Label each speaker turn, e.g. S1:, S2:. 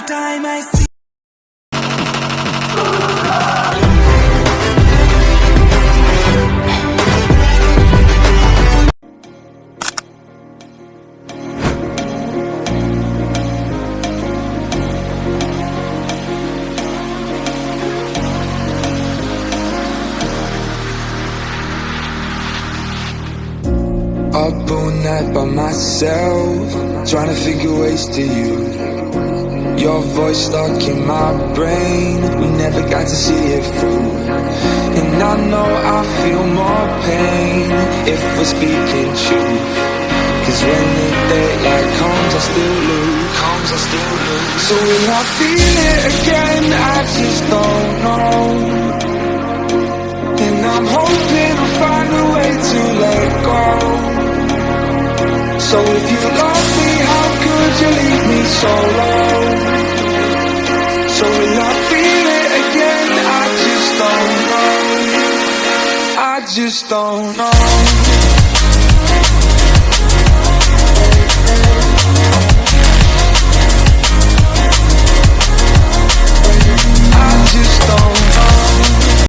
S1: time I see.
S2: Up all night by myself, trying to think of ways to you. Your voice stuck in my brain, we never got to see it through. And I know I feel more pain if we're speaking truth. Cause when the daylight comes I still lose. So will I feel it again? I just don't know. And I'm hoping I'll find a way to let go. So if you love me, how could you leave me so low? So will I feel it again? I just don't know. I just don't know.